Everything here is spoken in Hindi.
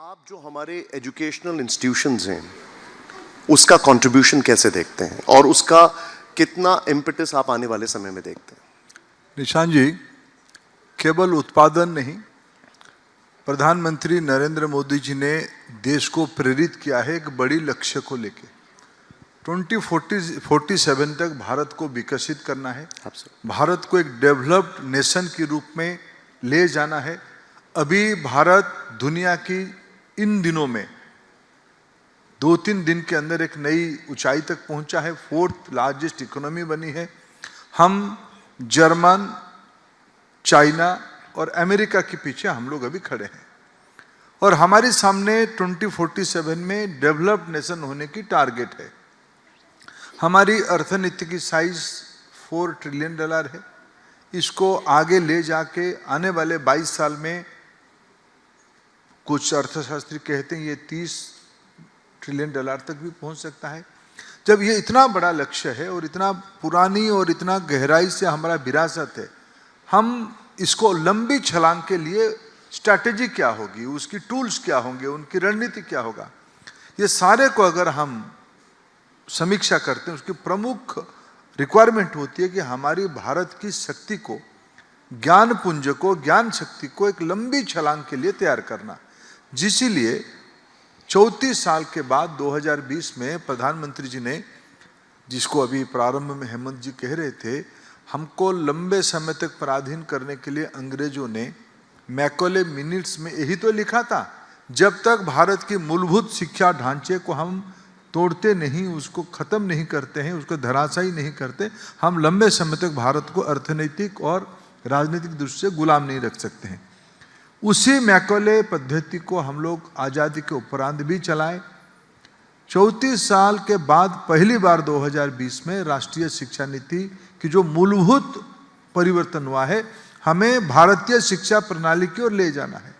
आप जो हमारे एजुकेशनल इंस्टीट्यूशंस हैं उसका कंट्रीब्यूशन कैसे देखते हैं और उसका कितना इम्पेटस आप आने वाले समय में देखते हैं? निशान जी, केवल उत्पादन नहीं, प्रधानमंत्री नरेंद्र मोदी जी ने देश को प्रेरित किया है एक बड़ी लक्ष्य को लेके 2047 तक भारत को विकसित करना है। भारत को एक डेवलप्ड नेशन के रूप में ले जाना है। अभी भारत दुनिया की इन दिनों में 2-3 दिन के अंदर एक नई ऊंचाई तक पहुंचा है, 4th लार्जेस्ट इकोनॉमी बनी है। हम जर्मन, चाइना और अमेरिका के पीछे हम लोग अभी खड़े हैं और हमारे सामने 2047 में डेवलप्ड नेशन होने की टारगेट है। हमारी अर्थनीति की साइज $4 ट्रिलियन है। इसको आगे ले जाके आने वाले 22 साल में कुछ अर्थशास्त्री कहते हैं ये $30 ट्रिलियन तक भी पहुंच सकता है। जब ये इतना बड़ा लक्ष्य है और इतना पुरानी और इतना गहराई से हमारा विरासत है, हम इसको लंबी छलांग के लिए स्ट्रैटेजी क्या होगी, उसकी टूल्स क्या होंगे, उनकी रणनीति क्या होगा, ये सारे को अगर हम समीक्षा करते हैं, उसकी प्रमुख रिक्वायरमेंट होती है कि हमारी भारत की शक्ति को, ज्ञान पुंज को, ज्ञान शक्ति को एक लंबी छलांग के लिए तैयार करना। जिसलिए 34 साल के बाद 2020 में प्रधानमंत्री जी ने, जिसको अभी प्रारंभ में हेमंत जी कह रहे थे, हमको लंबे समय तक पराधीन करने के लिए अंग्रेजों ने मैकॉले मिनट्स में यही तो लिखा था, जब तक भारत की मूलभूत शिक्षा ढांचे को हम तोड़ते नहीं, उसको खत्म नहीं करते हैं, उसको धराशायी नहीं करते, हम लंबे समय तक भारत को अर्थनैतिक और राजनीतिक दृष्टि से गुलाम नहीं रख सकते हैं। उसी मैकॉले पद्धति को हम लोग आज़ादी के उपरांत भी चलाए। 34 साल के बाद पहली बार 2020 में राष्ट्रीय शिक्षा नीति की जो मूलभूत परिवर्तन हुआ है, हमें भारतीय शिक्षा प्रणाली की ओर ले जाना है।